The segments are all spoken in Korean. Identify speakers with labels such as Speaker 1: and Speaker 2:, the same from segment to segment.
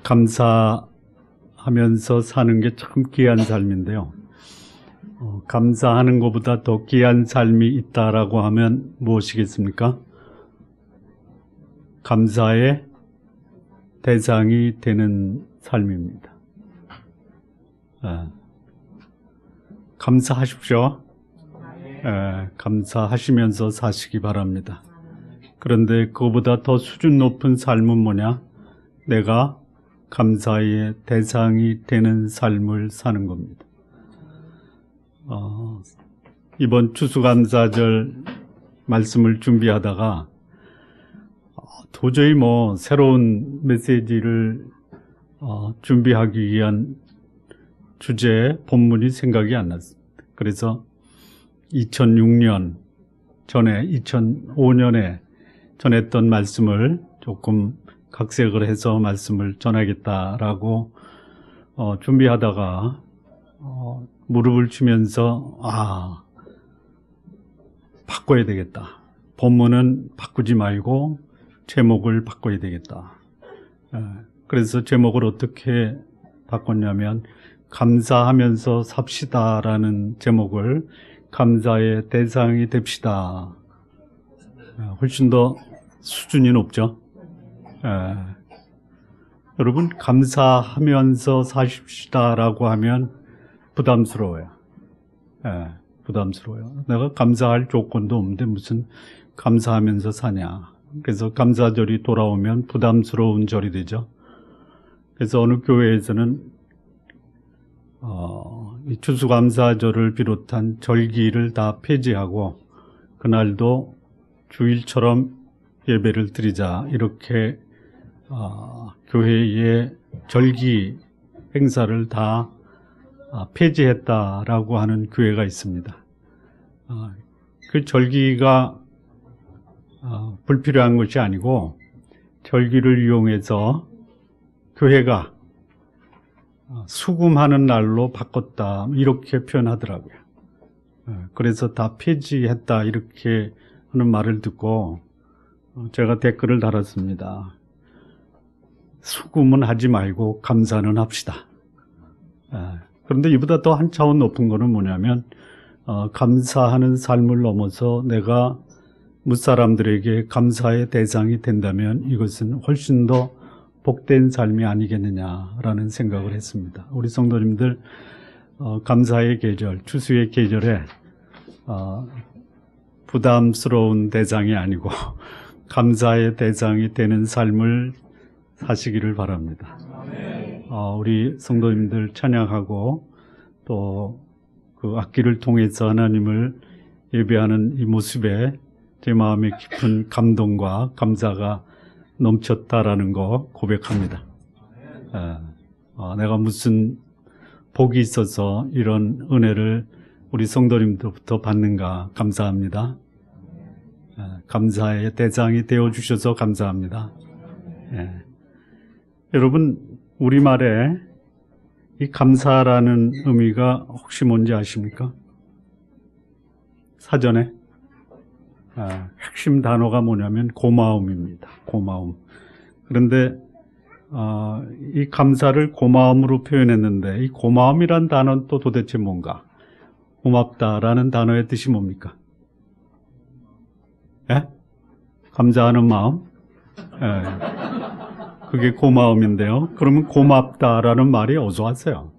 Speaker 1: 감사하면서 사는 게 참 귀한 삶인데요. 감사하는 것보다 더 귀한 삶이 있다라고 하면 무엇이겠습니까? 감사의 대상이 되는 삶입니다. 감사하십시오. 감사하시면서 사시기 바랍니다. 그런데 그거보다 더 수준 높은 삶은 뭐냐? 내가 감사의 대상이 되는 삶을 사는 겁니다. 이번 추수감사절 말씀을 준비하다가 도저히 새로운 메시지를 준비하기 위한 주제 본문이 생각이 안 났습니다. 그래서 2006년 전에 2005년에 전했던 말씀을 조금 각색을 해서 말씀을 전하겠다라고 준비하다가 무릎을 치면서 바꿔야 되겠다. 본문은 바꾸지 말고 제목을 바꿔야 되겠다. 그래서 제목을 어떻게 바꿨냐면 감사하면서 삽시다라는 제목을 감사의 대상이 됩시다. 훨씬 더 수준이 높죠. 여러분 감사하면서 사십시다라고 하면 부담스러워요. 부담스러워요. 내가 감사할 조건도 없는데 무슨 감사하면서 사냐. 그래서 감사절이 돌아오면 부담스러운 절이 되죠. 그래서 어느 교회에서는 이 추수감사절을 비롯한 절기를 다 폐지하고 그날도 주일처럼 예배를 드리자 이렇게 교회의 절기 행사를 다 폐지했다라고 하는 교회가 있습니다. 그 절기가 불필요한 것이 아니고 절기를 이용해서 교회가 수금하는 날로 바꿨다 이렇게 표현하더라고요. 그래서 다 폐지했다 이렇게 하는 말을 듣고 제가 댓글을 달았습니다. 수금은 하지 말고 감사는 합시다. 그런데 이보다 더 한 차원 높은 거는 뭐냐면 감사하는 삶을 넘어서 내가 무사람들에게 감사의 대상이 된다면 이것은 훨씬 더 복된 삶이 아니겠느냐라는 생각을 했습니다. 우리 성도님들 감사의 계절, 추수의 계절에 부담스러운 대상이 아니고 감사의 대상이 되는 삶을 사시기를 바랍니다. 우리 성도님들 찬양하고 또 그 악기를 통해서 하나님을 예배하는 이 모습에 제 마음에 깊은 감동과 감사가 넘쳤다라는 거 고백합니다. 내가 무슨 복이 있어서 이런 은혜를 우리 성도님들부터 받는가 감사합니다. 감사의 대상이 되어주셔서 감사합니다. 여러분 우리말에 이 감사라는 의미가 혹시 뭔지 아십니까? 사전에 핵심 단어가 뭐냐면 고마움입니다. 고마움. 그런데 이 감사를 고마움으로 표현했는데 이 고마움이란 단어는 또 도대체 뭔가? 고맙다라는 단어의 뜻이 뭡니까? 감사하는 마음? 그게 고마움인데요. 그러면 고맙다라는 말이 어디서 왔어요?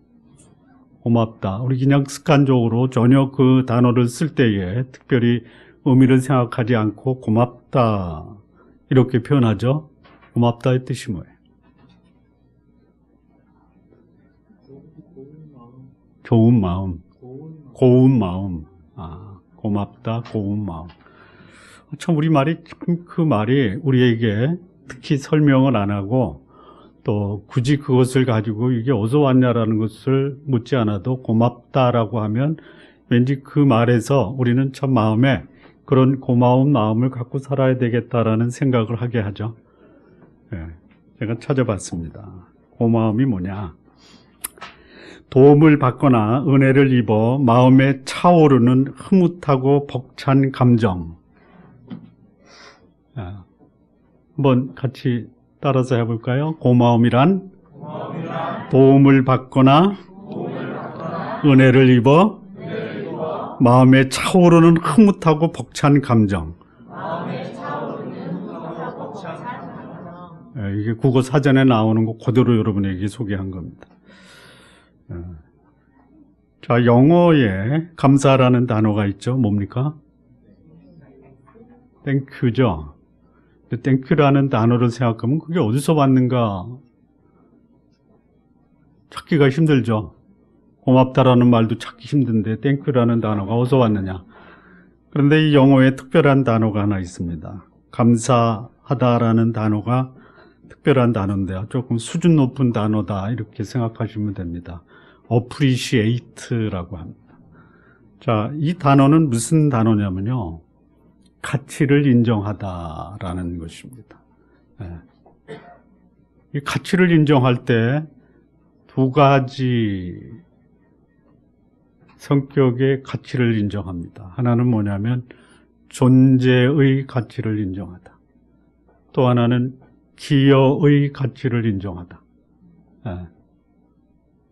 Speaker 1: 고맙다. 우리 그냥 습관적으로 전혀 그 단어를 쓸 때에 특별히 의미를 생각하지 않고 고맙다 이렇게 표현하죠. 고맙다의 뜻이 뭐예요? 좋은 마음, 고운 마음. 고맙다, 고운 마음. 참 우리 말이 그 말이 우리에게 특히 설명을 안 하고 또 굳이 그것을 가지고 이게 어디서 왔냐라는 것을 묻지 않아도 고맙다라고 하면 왠지 그 말에서 우리는 참 마음에 그런 고마운 마음을 갖고 살아야 되겠다라는 생각을 하게 하죠. 제가 찾아봤습니다. 고마움이 뭐냐? 도움을 받거나 은혜를 입어 마음에 차오르는 흐뭇하고 벅찬 감정. 한번 같이 따라서 해볼까요? 고마움이란 도움을 받거나 은혜를 입어 마음에 차오르는 흐뭇하고 벅찬 감정. 이게 국어 사전에 나오는 거 그대로 여러분에게 소개한 겁니다. 자, 영어에 감사라는 단어가 있죠. 뭡니까? 땡큐죠. 땡큐라는 단어를 생각하면 그게 어디서 왔는가 찾기가 힘들죠. 고맙다라는 말도 찾기 힘든데 땡큐라는 단어가 어디서 왔느냐. 그런데 이 영어에 특별한 단어가 하나 있습니다. 감사하다라는 단어가 특별한 단어인데요. 조금 수준 높은 단어다 이렇게 생각하시면 됩니다. appreciate라고 합니다. 자, 이 단어는 무슨 단어냐면요. 가치를 인정하다라는 것입니다. 이 가치를 인정할 때 두 가지 성격의 가치를 인정합니다. 하나는 뭐냐면 존재의 가치를 인정하다. 또 하나는 기여의 가치를 인정하다.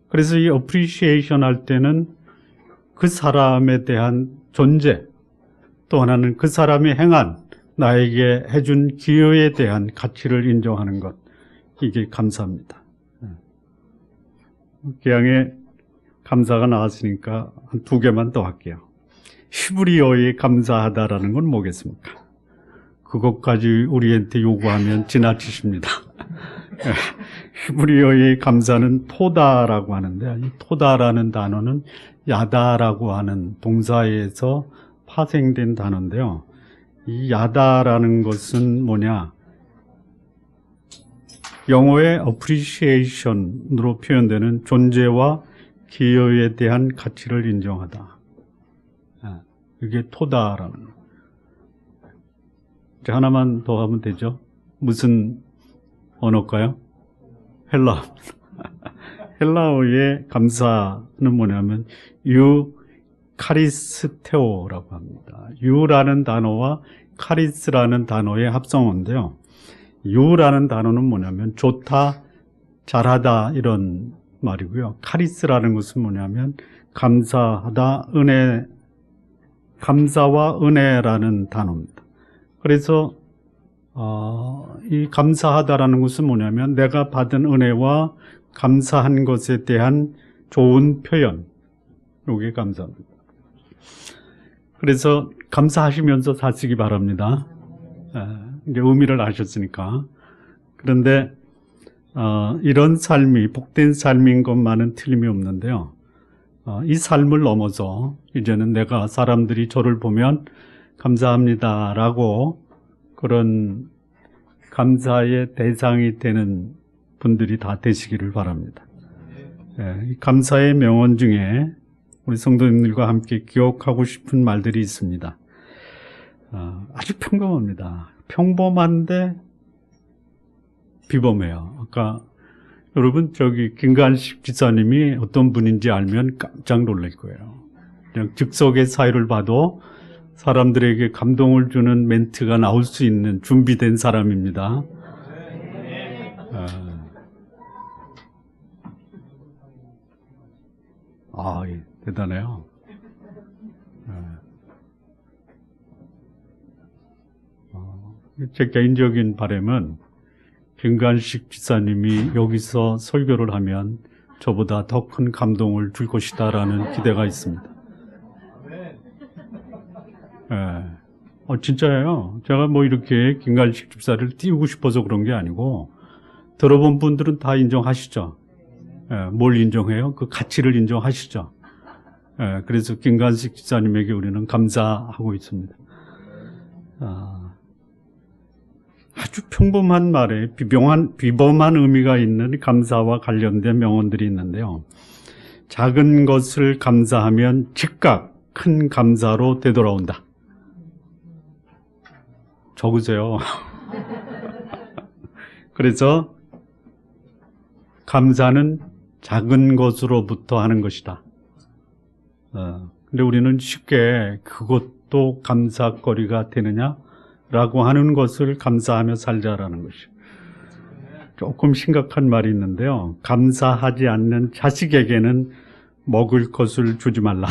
Speaker 1: 그래서 이 appreciation 할 때는 그 사람에 대한 존재, 또 하나는 그 사람이 행한 나에게 해준 기여에 대한 가치를 인정하는 것, 이게 감사입니다. 기왕에 감사가 나왔으니까 한 두 개만 더 할게요. 히브리어에 감사하다라는 건 뭐겠습니까? 그것까지 우리한테 요구하면 지나치십니다. 히브리어의 감사는 토다라고 하는데, 이 토다라는 단어는 야다라고 하는 동사에서 파생된 단어인데요. 이 야다라는 것은 뭐냐? 영어의 appreciation으로 표현되는 존재와 기여에 대한 가치를 인정하다. 이게 토다라는 거. 이제 하나만 더 하면 되죠. 무슨 언어일까요? 헬라어. 헬라어의 감사는 뭐냐면 카리스테오라고 합니다. 유라는 단어와 카리스라는 단어의 합성어인데요. 유라는 단어는 뭐냐면 좋다, 잘하다 이런 말이고요. 카리스라는 것은 뭐냐면 감사하다, 은혜, 감사와 은혜라는 단어입니다. 그래서 이 감사하다라는 것은 뭐냐면 내가 받은 은혜와 감사한 것에 대한 좋은 표현, 이게 감사입니다. 그래서 감사하시면서 사시기 바랍니다. 이제 의미를 아셨으니까. 그런데 이런 삶이 복된 삶인 것만은 틀림이 없는데요. 이 삶을 넘어서 이제는 내가 사람들이 저를 보면 감사합니다라고 그런 감사의 대상이 되는 분들이 다 되시기를 바랍니다. 이 감사의 명언 중에 우리 성도님들과 함께 기억하고 싶은 말들이 있습니다. 아주 평범합니다. 평범한데 비범해요. 아까 여러분 김관식 지사님이 어떤 분인지 알면 깜짝 놀랄 거예요. 그냥 즉석의 사유를 봐도 사람들에게 감동을 주는 멘트가 나올 수 있는 준비된 사람입니다. 대단해요. 제 개인적인 바람은 김관식 지사님이 여기서 설교를 하면 저보다 더 큰 감동을 줄 것이다라는 기대가 있습니다. 진짜예요. 제가 뭐 이렇게 김관식 집사를 띄우고 싶어서 그런 게 아니고 들어본 분들은 다 인정하시죠. 뭘 인정해요? 그 가치를 인정하시죠. 그래서 김관식 집사님에게 우리는 감사하고 있습니다. 아주 평범한 말에 비범한 의미가 있는 감사와 관련된 명언들이 있는데요. 작은 것을 감사하면 즉각 큰 감사로 되돌아온다. 적으세요. 그래서 감사는 작은 것으로부터 하는 것이다. 근데 우리는 쉽게 그것도 감사거리가 되느냐라고 하는 것을 감사하며 살자라는 것이에요. 조금 심각한 말이 있는데요. 감사하지 않는 자식에게는 먹을 것을 주지 말라.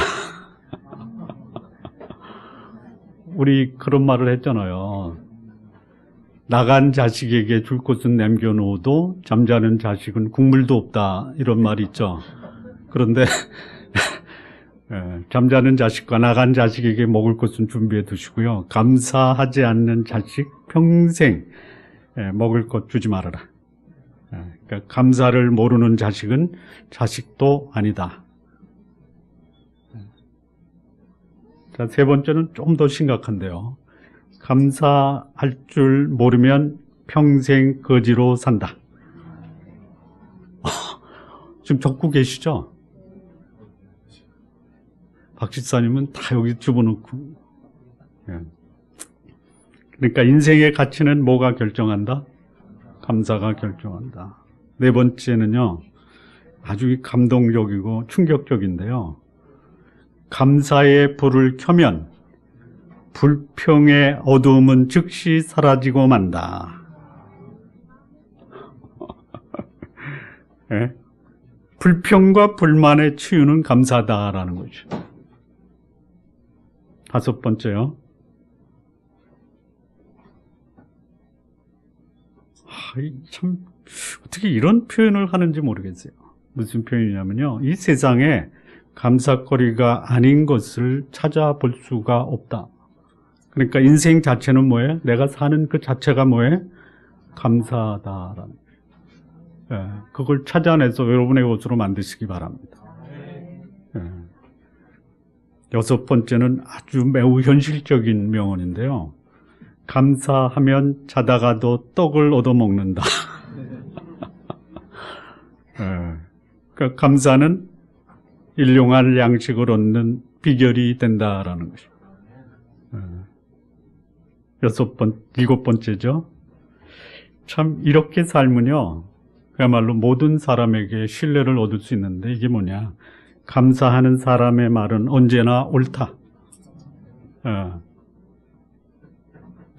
Speaker 1: 우리 그런 말을 했잖아요. 나간 자식에게 줄 것은 남겨놓어도 잠자는 자식은 국물도 없다. 이런 말이 있죠. 그런데 잠자는 자식과 나간 자식에게 먹을 것은 준비해 두시고요. 감사하지 않는 자식 평생 먹을 것 주지 말아라. 그러니까 감사를 모르는 자식은 자식도 아니다. 자, 세 번째는 좀 더 심각한데요. 감사할 줄 모르면 평생 거지로 산다. 지금 적고 계시죠? 박 집사님은 다 여기 집어넣고. 그러니까 인생의 가치는 뭐가 결정한다? 감사가 결정한다. 네 번째는요, 아주 감동적이고 충격적인데요. 감사의 불을 켜면 불평의 어두움은 즉시 사라지고 만다. 네? 불평과 불만의 치유는 감사다라는 거죠. 다섯 번째요. 참 어떻게 이런 표현을 하는지 모르겠어요. 무슨 표현이냐면요. 이 세상에 감사거리가 아닌 것을 찾아볼 수가 없다. 그러니까 인생 자체는 뭐예요? 내가 사는 그 자체가 뭐예요? 감사하다라는 거예요. 그걸 찾아내서 여러분의 것으로 만드시기 바랍니다. 여섯 번째는 아주 매우 현실적인 명언인데요. 감사하면 자다가도 떡을 얻어먹는다. 그러니까 감사는 일용할 양식을 얻는 비결이 된다라는 것입니다. 일곱 번째죠. 참 이렇게 살면요, 그야말로 모든 사람에게 신뢰를 얻을 수 있는데 이게 뭐냐? 감사하는 사람의 말은 언제나 옳다.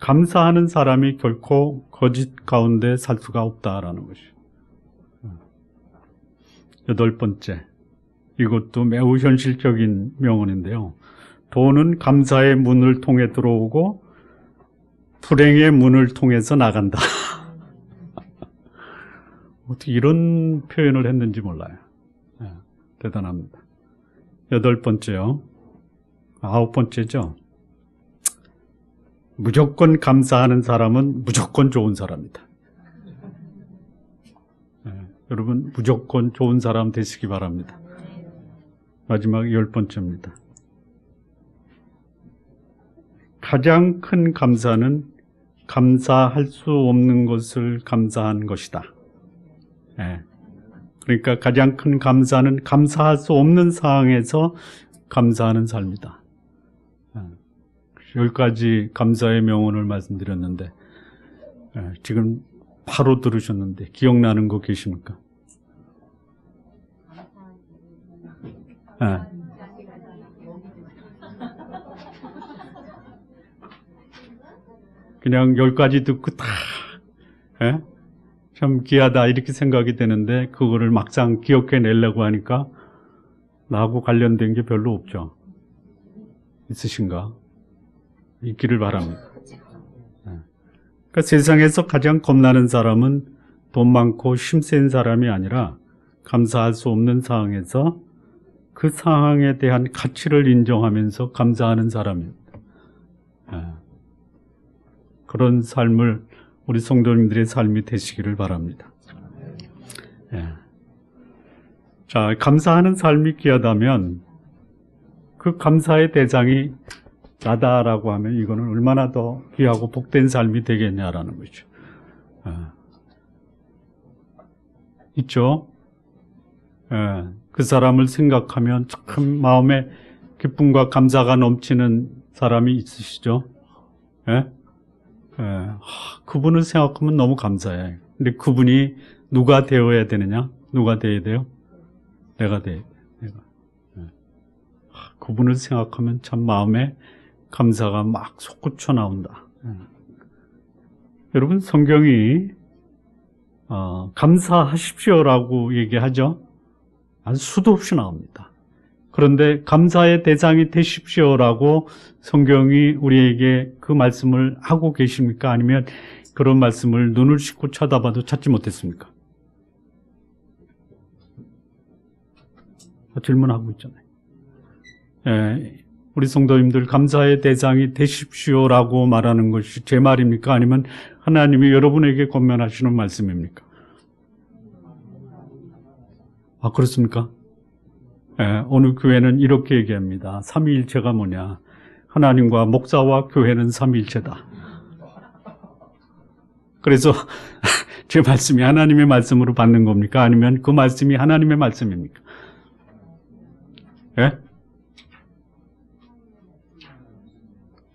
Speaker 1: 감사하는 사람이 결코 거짓 가운데 살 수가 없다라는 것이죠. 여덟 번째, 이것도 매우 현실적인 명언인데요. 돈은 감사의 문을 통해 들어오고 불행의 문을 통해서 나간다. 어떻게 이런 표현을 했는지 몰라요. 대단합니다. 여덟 번째요. 아홉 번째죠. 무조건 감사하는 사람은 무조건 좋은 사람이다. 여러분 무조건 좋은 사람 되시기 바랍니다. 마지막 열 번째입니다. 가장 큰 감사는 감사할 수 없는 것을 감사한 것이다. 그러니까 가장 큰 감사는 감사할 수 없는 상황에서 감사하는 삶이다. 10가지 감사의 명언을 말씀드렸는데 지금 바로 들으셨는데 기억나는 거 계십니까? 그냥 10가지 듣고 다 참 귀하다 이렇게 생각이 되는데 그거를 막상 기억해내려고 하니까 나하고 관련된 게 별로 없죠. 있으신가? 있기를 바랍니다. 그러니까 세상에서 가장 겁나는 사람은 돈 많고 힘센 사람이 아니라 감사할 수 없는 상황에서 그 상황에 대한 가치를 인정하면서 감사하는 사람입니다. 그런 삶을 우리 성도님들의 삶이 되시기를 바랍니다. 자, 감사하는 삶이 귀하다면 그 감사의 대상이 나다라고 하면 이거는 얼마나 더 귀하고 복된 삶이 되겠냐라는 거죠. 있죠? 그 사람을 생각하면 참 마음에 기쁨과 감사가 넘치는 사람이 있으시죠? 그분을 생각하면 너무 감사해. 근데 그분이 누가 되어야 되느냐? 누가 되어야 돼요? 내가 돼야 돼. 내가. 그분을 생각하면 참 마음에 감사가 막 솟구쳐 나온다. 여러분 성경이 감사하십시오라고 얘기하죠. 아주 수도 없이 나옵니다. 그런데 감사의 대상이 되십시오라고 성경이 우리에게 그 말씀을 하고 계십니까? 아니면 그런 말씀을 눈을 씻고 쳐다봐도 찾지 못했습니까? 질문하고 있잖아요. 우리 성도님들 감사의 대상이 되십시오라고 말하는 것이 제 말입니까? 아니면 하나님이 여러분에게 권면하시는 말씀입니까? 그렇습니까? 어느 교회는 이렇게 얘기합니다. 삼위일체가 뭐냐? 하나님과 목사와 교회는 삼위일체다. 그래서 제 말씀이 하나님의 말씀으로 받는 겁니까? 아니면 그 말씀이 하나님의 말씀입니까? 예?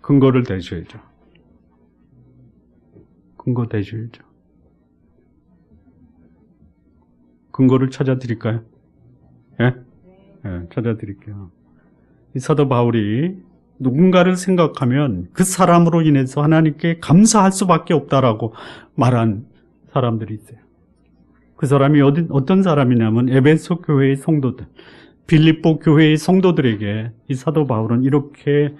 Speaker 1: 근거를 대셔야죠. 근거 대셔야죠. 근거를 찾아드릴까요? 예? 예, 찾아드릴게요. 이 사도 바울이 누군가를 생각하면 그 사람으로 인해서 하나님께 감사할 수밖에 없다라고 말한 사람들이 있어요. 그 사람이 어떤 사람이냐면 에베소 교회의 성도들, 빌립보 교회의 성도들에게 이 사도 바울은 이렇게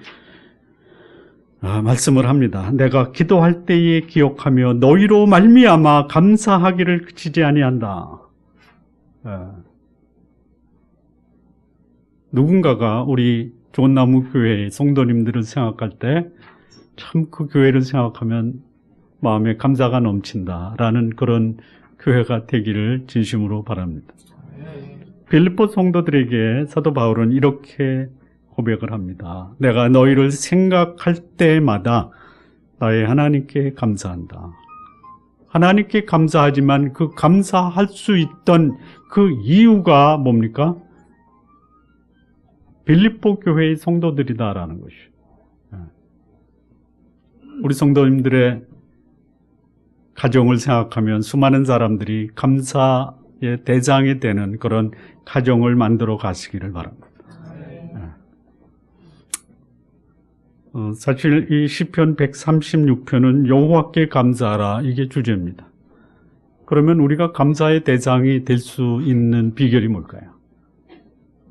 Speaker 1: 말씀을 합니다. 내가 기도할 때에 기억하며 너희로 말미암아 감사하기를 그치지 아니한다. 누군가가 우리 좋은나무 교회의 성도님들을 생각할 때 참 그 교회를 생각하면 마음에 감사가 넘친다라는 그런 교회가 되기를 진심으로 바랍니다. 빌립보 성도들에게 사도 바울은 이렇게 고백을 합니다. 내가 너희를 생각할 때마다 나의 하나님께 감사한다. 하나님께 감사하지만 그 감사할 수 있던 그 이유가 뭡니까? 빌립보 교회의 성도들이다라는 것이에요. 우리 성도님들의 가정을 생각하면 수많은 사람들이 감사의 대상이 되는 그런 가정을 만들어 가시기를 바랍니다. 사실 이 시편 136편은 여호와께 감사하라, 이게 주제입니다. 그러면 우리가 감사의 대상이 될 수 있는 비결이 뭘까요?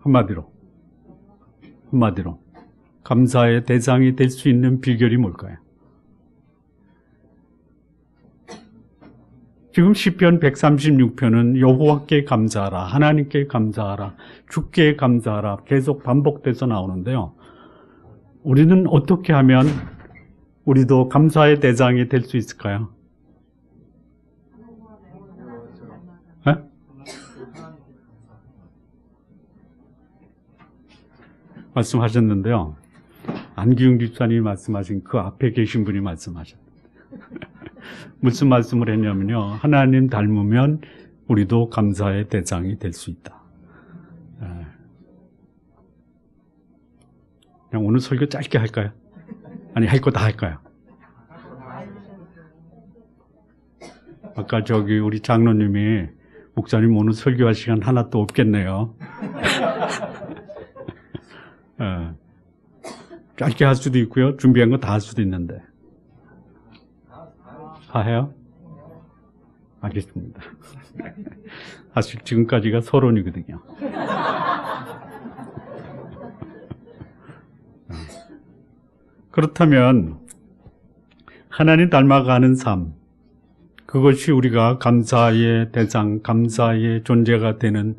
Speaker 1: 한마디로 감사의 대상이 될 수 있는 비결이 뭘까요? 지금 시편 136편은 여호와께 감사하라, 하나님께 감사하라, 주께 감사하라 계속 반복돼서 나오는데요. 우리는 어떻게 하면 우리도 감사의 대상이 될 수 있을까요? 네? 말씀하셨는데요. 안기웅 집사님이 말씀하신 그 앞에 계신 분이 말씀하셨는데 무슨 말씀을 했냐면요. 하나님 닮으면 우리도 감사의 대상이 될 수 있다. 그냥 오늘 설교 짧게 할까요? 아니, 할 거 다 할까요? 아까 우리 장로님이 목사님 오늘 설교할 시간 하나도 없겠네요. 짧게 할 수도 있고요. 준비한 거 다 할 수도 있는데. 다 해요? 알겠습니다. 사실 지금까지가 서론이거든요. 그렇다면 하나님 닮아가는 삶, 그것이 우리가 감사의 대상, 감사의 존재가 되는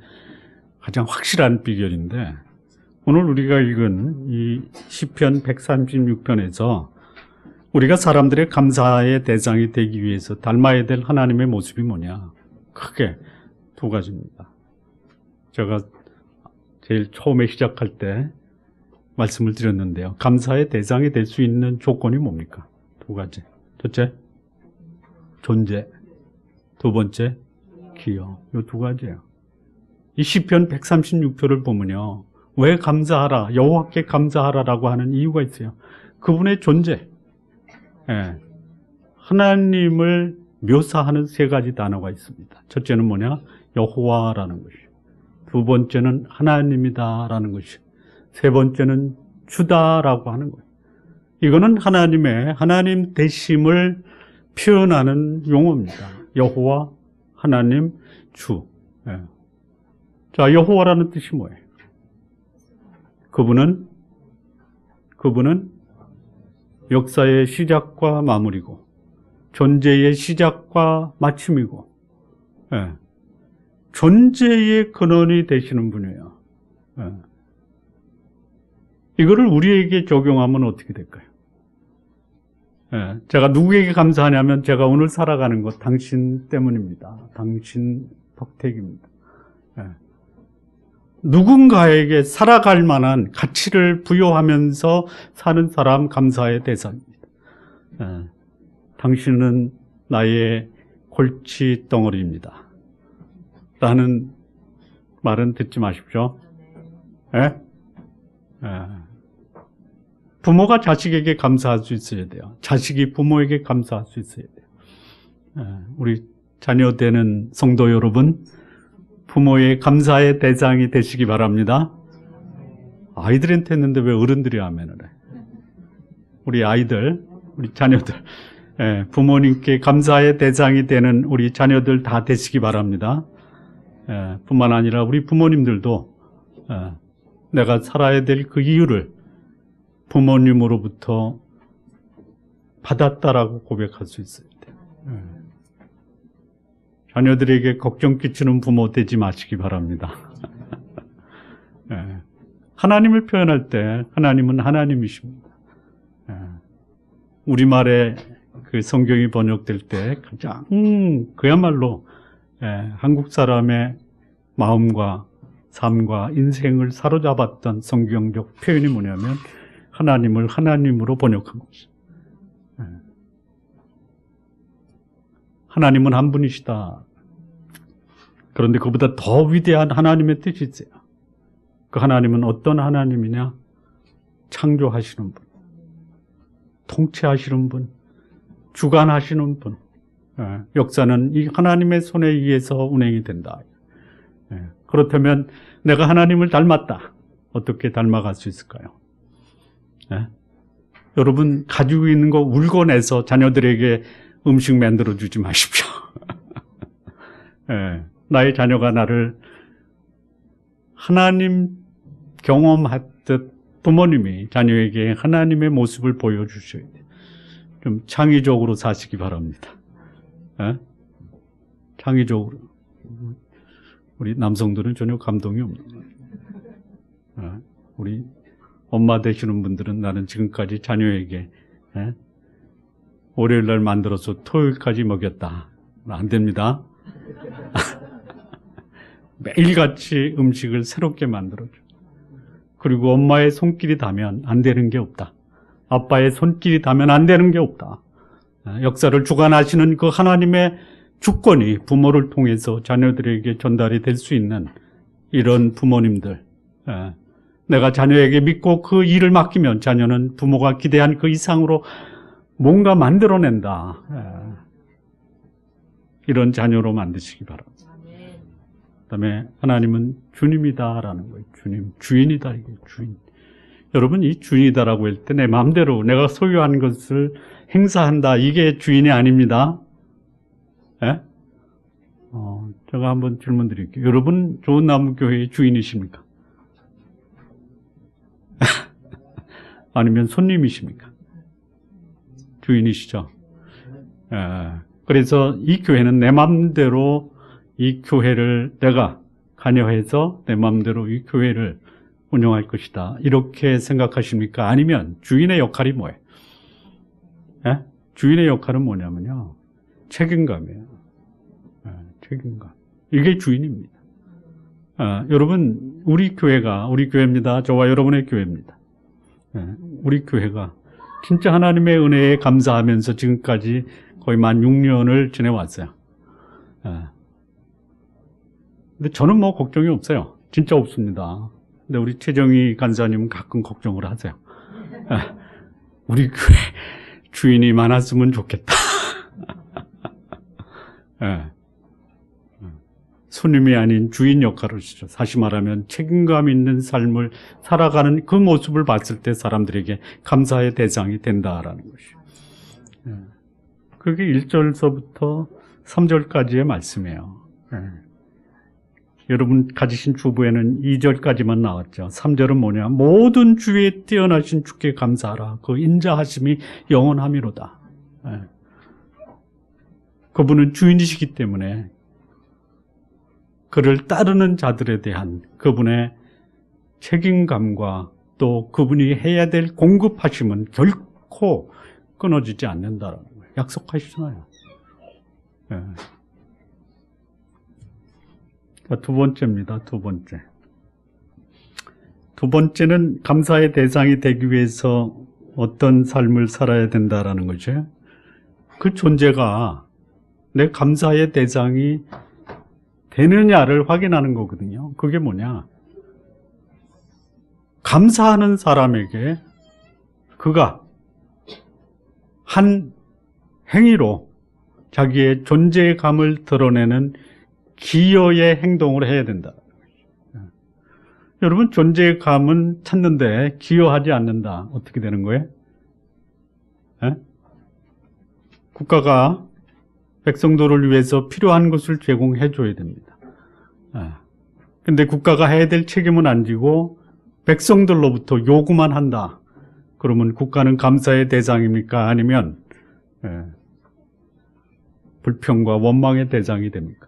Speaker 1: 가장 확실한 비결인데, 오늘 우리가 읽은 이 시편 136편에서 우리가 사람들의 감사의 대상이 되기 위해서 닮아야 될 하나님의 모습이 뭐냐? 크게 두 가지입니다. 제가 제일 처음에 시작할 때 말씀을 드렸는데요. 감사의 대상이 될 수 있는 조건이 뭡니까? 두 가지. 첫째, 존재. 두 번째, 기여. 이 두 가지예요. 이 시편 136편을 보면요. 왜 감사하라, 여호와께 감사하라라고 하는 이유가 있어요. 그분의 존재. 하나님을 묘사하는 세 가지 단어가 있습니다. 첫째는 뭐냐? 여호와라는 것이요. 두 번째는 하나님이다라는 것이요. 세 번째는 주다라고 하는 거예요. 이거는 하나님 되심을 표현하는 용어입니다. 여호와, 하나님, 주. 예. 자, 여호와라는 뜻이 뭐예요? 그분은 역사의 시작과 마무리고 존재의 시작과 마침이고, 예. 존재의 근원이 되시는 분이에요. 예. 이거를 우리에게 적용하면 어떻게 될까요? 예. 제가 누구에게 감사하냐면 제가 오늘 살아가는 것 당신 때문입니다. 당신 덕택입니다. 예. 누군가에게 살아갈 만한 가치를 부여하면서 사는 사람 감사의 대상입니다. 예. 당신은 나의 골치 덩어리입니다. 라는 말은 듣지 마십시오. 예? 예. 부모가 자식에게 감사할 수 있어야 돼요. 자식이 부모에게 감사할 수 있어야 돼요. 예. 우리 자녀 되는 성도 여러분, 부모의 감사의 대상이 되시기 바랍니다. 아이들한테 했는데 왜 어른들이 아멘을 해? 우리 아이들, 우리 자녀들, 예, 부모님께 감사의 대상이 되는 우리 자녀들 다 되시기 바랍니다. 예, 뿐만 아니라 우리 부모님들도 내가 살아야 될 그 이유를 부모님으로부터 받았다라고 고백할 수 있어야 돼요. 예. 자녀들에게 걱정 끼치는 부모 되지 마시기 바랍니다. 예. 하나님을 표현할 때 하나님은 하나님이십니다. 예. 우리말에 그 성경이 번역될 때 가장 그야말로 한국 사람의 마음과 삶과 인생을 사로잡았던 성경적 표현이 뭐냐면 하나님을 하나님으로 번역한 것이죠. 하나님은 한 분이시다. 그런데 그보다 더 위대한 하나님의 뜻이 있어요. 그 하나님은 어떤 하나님이냐? 창조하시는 분, 통치하시는 분, 주관하시는 분. 역사는 이 하나님의 손에 의해서 운행이 된다. 그렇다면 내가 하나님을 닮았다. 어떻게 닮아갈 수 있을까요? 여러분 가지고 있는 거 울고내서 자녀들에게 음식 만들어 주지 마십시오. 나의 자녀가 나를 하나님 경험했듯 부모님이 자녀에게 하나님의 모습을 보여주셔야 돼요. 좀 창의적으로 사시기 바랍니다. 창의적으로. 우리 남성들은 전혀 감동이 없는 거예요. 우리 엄마 되시는 분들은 나는 지금까지 자녀에게 월요일날 만들어서 토요일까지 먹였다. 안 됩니다. 매일같이 음식을 새롭게 만들어줘. 그리고 엄마의 손길이 닿으면 안 되는 게 없다. 아빠의 손길이 닿으면 안 되는 게 없다. 역사를 주관하시는 그 하나님의 주권이 부모를 통해서 자녀들에게 전달이 될 수 있는 이런 부모님들. 내가 자녀에게 믿고 그 일을 맡기면 자녀는 부모가 기대한 그 이상으로 뭔가 만들어낸다. 이런 자녀로 만드시기 바랍니다. 그 다음에 하나님은 주님이다라는 거예요. 주님, 주인이다. 이게 주인. 여러분, 이 주인이다라고 할 때 내 마음대로 내가 소유한 것을 행사한다. 이게 주인이 아닙니다. 제가 한번 질문 드릴게요. 여러분, 좋은 나무 교회의 주인이십니까? 아니면 손님이십니까? 주인이시죠? 그래서 이 교회는 내 마음대로 이 교회를 내가 관여해서 내 마음대로 이 교회를 운영할 것이다. 이렇게 생각하십니까? 아니면 주인의 역할이 뭐예요? 주인의 역할은 뭐냐면요. 책임감이에요. 책임감. 이게 주인입니다. 여러분, 우리 교회입니다. 저와 여러분의 교회입니다. 우리 교회가 진짜 하나님의 은혜에 감사하면서 지금까지 거의 만 6년을 지내왔어요. 근데 저는 뭐 걱정이 없어요. 진짜 없습니다. 근데 우리 최정희 간사님은 가끔 걱정을 하세요. 우리 교회 주인이 많았으면 좋겠다. 손님이 아닌 주인 역할을 하시죠. 다시 말하면 책임감 있는 삶을 살아가는 그 모습을 봤을 때 사람들에게 감사의 대상이 된다라는 것이죠. 그게 1절서부터 3절까지의 말씀이에요. 여러분 가지신 주부에는 2절까지만 나왔죠. 3절은 뭐냐? 모든 주위에 뛰어나신 주께 감사하라. 그 인자하심이 영원함이로다. 그분은 주인이시기 때문에 그를 따르는 자들에 대한 그분의 책임감과 또 그분이 해야 될 공급하심은 결코 끊어지지 않는다라는 거예요. 약속하시잖아요. 두 번째입니다. 두 번째. 두 번째는 감사의 대상이 되기 위해서 어떤 삶을 살아야 된다라는 거죠. 그 존재가 내 감사의 대상이 되느냐를 확인하는 거거든요. 그게 뭐냐? 감사하는 사람에게 그가 한 행위로 자기의 존재감을 드러내는 기여의 행동을 해야 된다. 여러분, 존재감은 찾는데 기여하지 않는다. 어떻게 되는 거예요? 국가가 백성들을 위해서 필요한 것을 제공해 줘야 됩니다. 근데 국가가 해야 될 책임은 안 지고 백성들로부터 요구만 한다. 그러면 국가는 감사의 대상입니까? 아니면 불평과 원망의 대상이 됩니까?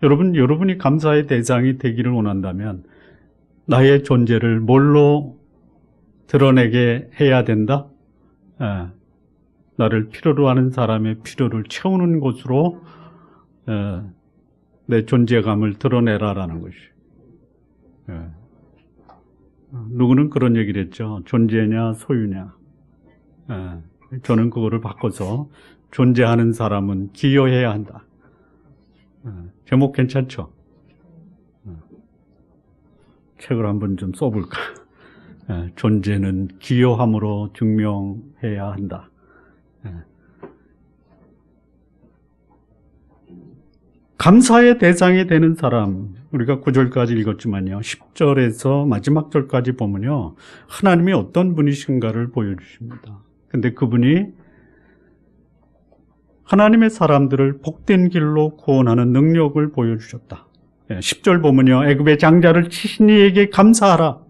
Speaker 1: 여러분이 감사의 대상이 되기를 원한다면 나의 존재를 뭘로 드러내게 해야 된다? 나를 필요로 하는 사람의 필요를 채우는 것으로 내 존재감을 드러내라라는 것이. 누구는 그런 얘기를 했죠. 존재냐 소유냐. 저는 그거를 바꿔서 존재하는 사람은 기여해야 한다. 제목 괜찮죠? 책을 한번 좀 써볼까? 존재는 기여함으로 증명해야 한다. 감사의 대상이 되는 사람, 우리가 9절까지 읽었지만요, 10절에서 마지막 절까지 보면요, 하나님이 어떤 분이신가를 보여주십니다. 근데 그분이 하나님의 사람들을 복된 길로 구원하는 능력을 보여주셨다. 10절 보면요, 애굽의 장자를 치신 이에게 감사하라.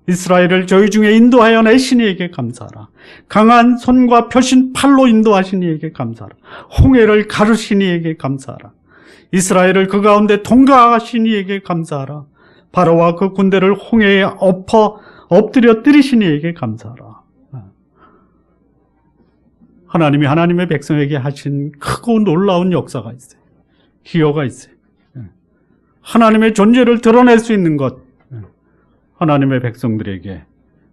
Speaker 1: 이스라엘을 저희 중에 인도하여 내신 이에게 감사하라. 강한 손과 펴신 팔로 인도하신 이에게 감사하라. 홍해를 가르신 이에게 감사하라. 이스라엘을 그 가운데 통과하신 이에게 감사하라. 바로와 그 군대를 홍해에 엎드려 뜨리신 이에게 감사하라. 하나님이 하나님의 백성에게 하신 크고 놀라운 역사가 있어요. 기여가 있어요. 하나님의 존재를 드러낼 수 있는 것, 하나님의 백성들에게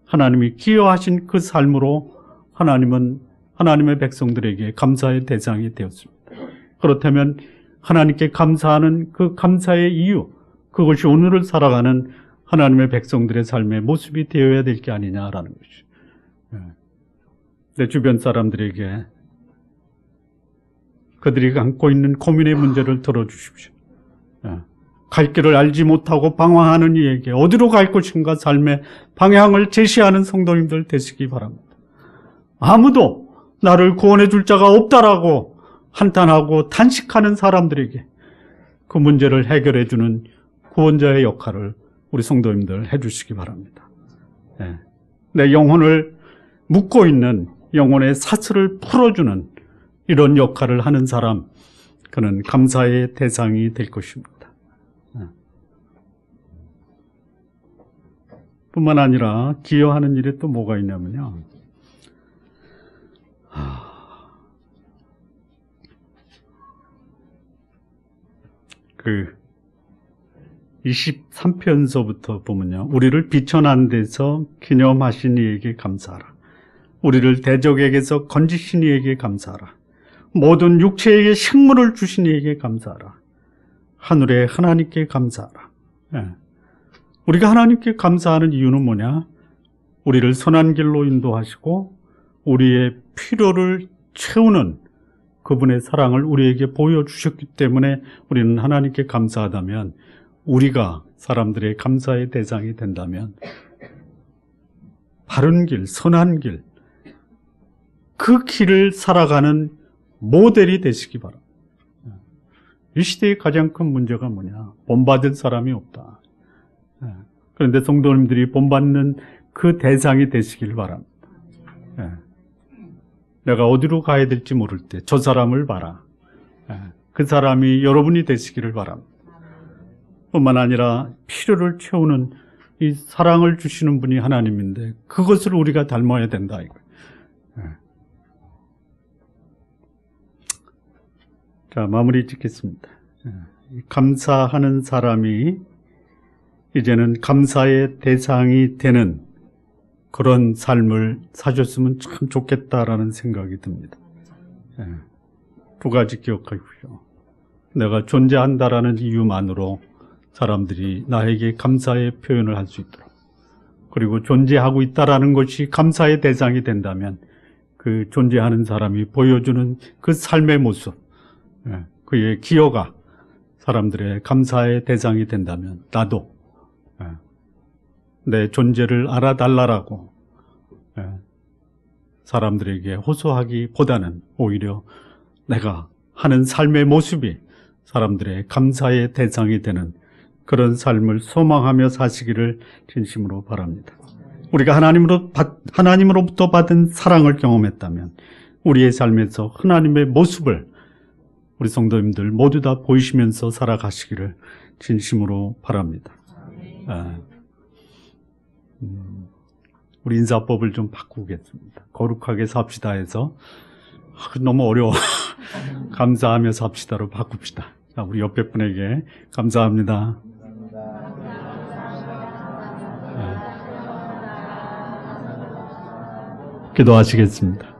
Speaker 1: 하나님이 기여하신 그 삶으로 하나님은 하나님의 백성들에게 감사의 대상이 되었습니다. 그렇다면 하나님께 감사하는 그 감사의 이유, 그것이 오늘을 살아가는 하나님의 백성들의 삶의 모습이 되어야 될 게 아니냐라는 것이죠. 내 주변 사람들에게 그들이 안고 있는 고민의 문제를 들어주십시오. 갈 길을 알지 못하고 방황하는 이에게 어디로 갈 것인가 삶의 방향을 제시하는 성도님들 되시기 바랍니다. 아무도 나를 구원해 줄 자가 없다라고 한탄하고 탄식하는 사람들에게 그 문제를 해결해 주는 구원자의 역할을 우리 성도님들 해주시기 바랍니다. 내 영혼을 묶고 있는 영혼의 사슬을 풀어주는 이런 역할을 하는 사람, 그는 감사의 대상이 될 것입니다. 뿐만 아니라 기여하는 일에 또 뭐가 있냐면요, 그 23편서부터 보면요, 우리를 비천한 데서 기념하신 이에게 감사하라. 우리를 대적에게서 건지신 이에게 감사하라. 모든 육체에게 식물을 주신 이에게 감사하라. 하늘의 하나님께 감사하라. 우리가 하나님께 감사하는 이유는 뭐냐? 우리를 선한 길로 인도하시고 우리의 필요를 채우는 그분의 사랑을 우리에게 보여주셨기 때문에 우리는 하나님께 감사하다면, 우리가 사람들의 감사의 대상이 된다면 바른 길, 선한 길, 그 길을 살아가는 모델이 되시기 바랍니다. 이 시대의 가장 큰 문제가 뭐냐? 본받을 사람이 없다. 그런데 성도님들이 본받는 그 대상이 되시길 바랍니다. 내가 어디로 가야 될지 모를 때 저 사람을 봐라. 그 사람이 여러분이 되시기를 바랍니다. 뿐만 아니라 필요를 채우는 이 사랑을 주시는 분이 하나님인데 그것을 우리가 닮아야 된다. 자, 마무리 짓겠습니다. 감사하는 사람이 이제는 감사의 대상이 되는 그런 삶을 사셨으면 참 좋겠다라는 생각이 듭니다. 두 가지 기억하십시오. 내가 존재한다라는 이유만으로 사람들이 나에게 감사의 표현을 할 수 있도록, 그리고 존재하고 있다라는 것이 감사의 대상이 된다면 그 존재하는 사람이 보여주는 그 삶의 모습, 그의 기여가 사람들의 감사의 대상이 된다면 나도 내 존재를 알아달라라고 사람들에게 호소하기보다는 오히려 내가 하는 삶의 모습이 사람들의 감사의 대상이 되는 그런 삶을 소망하며 사시기를 진심으로 바랍니다. 우리가 하나님으로부터 받은 사랑을 경험했다면 우리의 삶에서 하나님의 모습을 우리 성도님들 모두 다 보이시면서 살아가시기를 진심으로 바랍니다. 우리 인사법을 좀 바꾸겠습니다. 거룩하게 삽시다 해서 너무 어려워. 감사하며 삽시다로 바꿉시다. 자, 우리 옆에 분에게 감사합니다. 기도하시겠습니다.